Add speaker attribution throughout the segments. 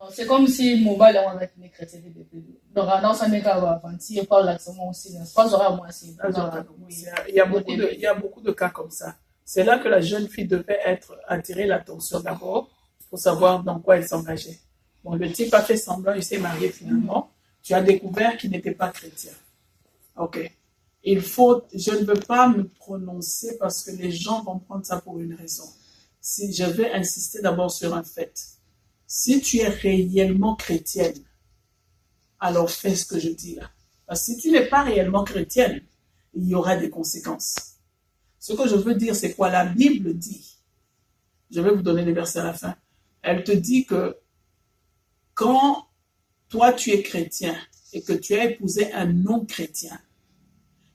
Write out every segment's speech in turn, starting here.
Speaker 1: C'est comme si mobile on a une chrétien depuis. Donc, dans sa méca avant, si par l'accent aussi, c'est pas genre moi aussi.
Speaker 2: Il y a beaucoup de cas comme ça. C'est là que la jeune fille devait attirer l'attention d'abord pour savoir dans quoi elle s'engageait. Bon, le type a fait semblant, il s'est marié finalement. Tu as découvert qu'il n'était pas chrétien. Ok. Je ne veux pas me prononcer parce que les gens vont prendre ça pour une raison. Si je vais insister d'abord sur un fait. Si tu es réellement chrétienne, alors fais ce que je dis là. Parce que si tu n'es pas réellement chrétienne, il y aura des conséquences. Ce que je veux dire, c'est quoi la Bible dit. Je vais vous donner les versets à la fin. Elle te dit que quand toi tu es chrétien et que tu as épousé un non-chrétien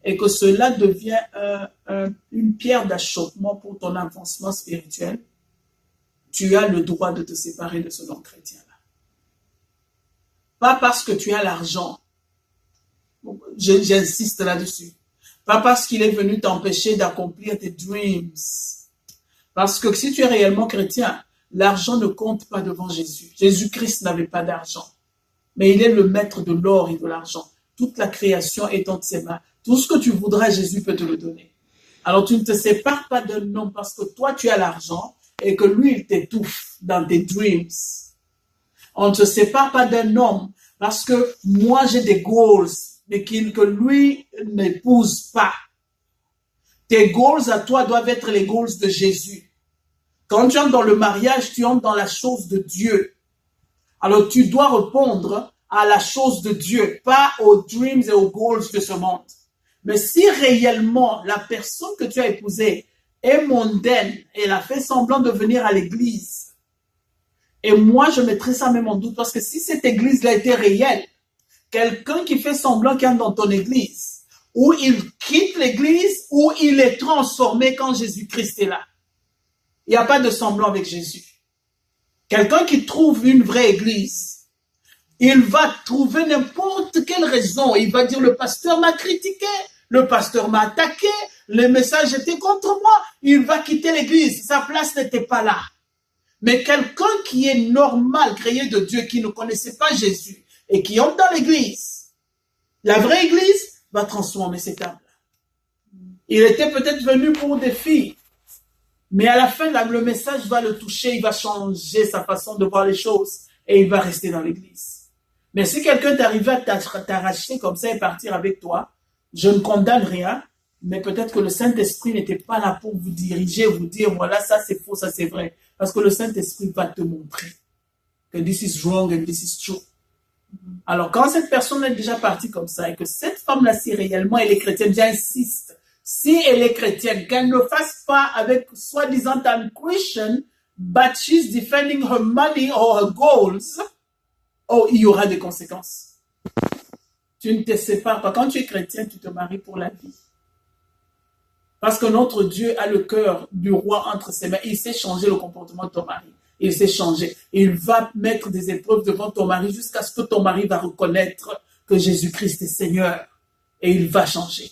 Speaker 2: et que cela devient une pierre d'achoppement pour ton avancement spirituel, tu as le droit de te séparer de ce non-chrétien-là. Pas parce que tu as l'argent. J'insiste là-dessus. Pas parce qu'il est venu t'empêcher d'accomplir tes dreams. Parce que si tu es réellement chrétien, l'argent ne compte pas devant Jésus. Jésus-Christ n'avait pas d'argent. Mais il est le maître de l'or et de l'argent. Toute la création est entre ses mains. Tout ce que tu voudras, Jésus peut te le donner. Alors tu ne te sépares pas d'un homme parce que toi tu as l'argent et que lui il t'étouffe dans tes dreams. On ne se sépare pas d'un homme parce que moi j'ai des goals mais que lui n'épouse pas. Tes goals à toi doivent être les goals de Jésus. Quand tu entres dans le mariage, tu entres dans la chose de Dieu. Alors tu dois répondre à la chose de Dieu, pas aux dreams et aux goals de ce monde. Mais si réellement la personne que tu as épousée est mondaine et elle a fait semblant de venir à l'église, et moi je mettrais ça même en doute parce que si cette église-là était réelle, quelqu'un qui fait semblant qu'il entre dans ton église, ou il quitte l'église, ou il est transformé quand Jésus-Christ est là. Il n'y a pas de semblant avec Jésus. Quelqu'un qui trouve une vraie église, il va trouver n'importe quelle raison. Il va dire, le pasteur m'a critiqué, le pasteur m'a attaqué, le message était contre moi. Il va quitter l'église. Sa place n'était pas là. Mais quelqu'un qui est normal, créé de Dieu, qui ne connaissait pas Jésus, et qui entre dans l'église, la vraie église va transformer cette âme-là. Il était peut-être venu pour des filles, mais à la fin, le message va le toucher, il va changer sa façon de voir les choses, et il va rester dans l'église. Mais si quelqu'un t'arrive à t'arracher comme ça et partir avec toi, je ne condamne rien, mais peut-être que le Saint-Esprit n'était pas là pour vous diriger, vous dire, voilà, ça c'est faux, ça c'est vrai. Parce que le Saint-Esprit va te montrer que this is wrong and this is true. Alors, quand cette personne est déjà partie comme ça et que cette femme-là, si réellement elle est chrétienne, j'insiste, si elle est chrétienne, qu'elle ne fasse pas avec soi-disant un Christian, but she's defending her money or her goals, oh, il y aura des conséquences. Tu ne te sépares pas. Quand tu es chrétien, tu te maries pour la vie. Parce que notre Dieu a le cœur du roi entre ses mains. Il sait changer le comportement de ton mari. Il sait changer. Il va mettre des épreuves devant ton mari jusqu'à ce que ton mari va reconnaître que Jésus-Christ est Seigneur. Et il va changer.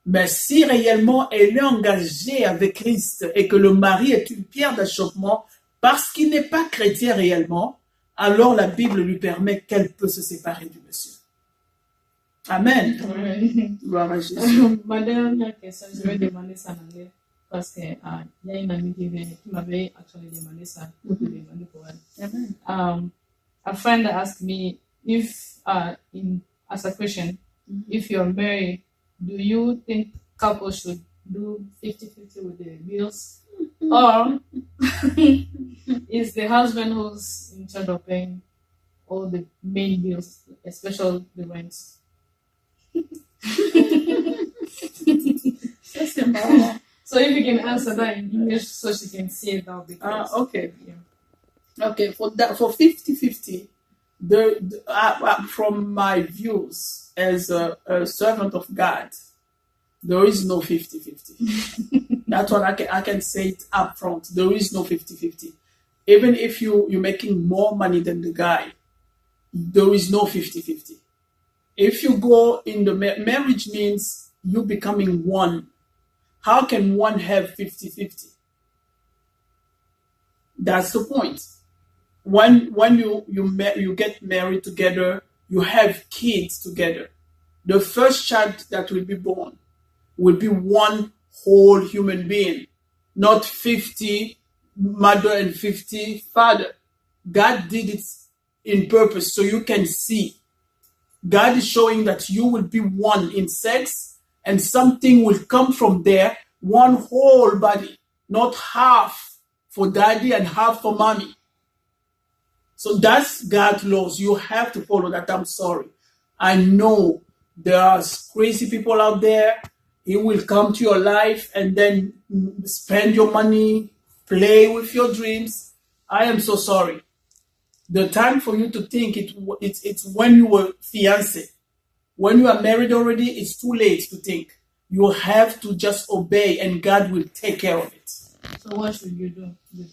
Speaker 2: Mais si réellement elle est engagée avec Christ et que le mari est une pierre d'achoppement parce qu'il n'est pas chrétien réellement, alors la Bible lui permet qu'elle peut se séparer du monsieur. Amen. Gloire à Jésus.
Speaker 1: Ma dernière question, je vais demander ça en anglais parce qu'il y a une amie qui m'avait actually demandé ça pour te demander pour elle.
Speaker 2: Amen.
Speaker 1: A friend asked me if, as a question, if you're married, do you think couples should do 50-50 with the bills? Or is the husband who's in charge of paying all the main bills, especially the rents? So if you can answer that in English so she can see it, that would be great.
Speaker 2: Okay.
Speaker 1: Yeah.
Speaker 2: Okay, for 50-50, from my views as a servant of God, there is no 50-50. That's what I can say it up front. There is no 50-50. Even if you're making more money than the guy, there is no 50-50. If you go in the marriage means you becoming one. How can one have 50-50? That's the point. when you get married together, you have kids together. The first child that will be born will be one whole human being, not 50 mother and 50 father. God did it in purpose so you can see. God is showing that you will be one in sex and something will come from there, one whole body, not half for daddy and half for mommy. So that's God's laws. You have to follow that. I'm sorry. I know there are crazy people out there. He will come to your life and then spend your money, play with your dreams. I am so sorry. The time for you to think it's when you were fiancé. When you are married already, it's too late to think. You have to just obey and God will take care of it.
Speaker 1: So what should you do with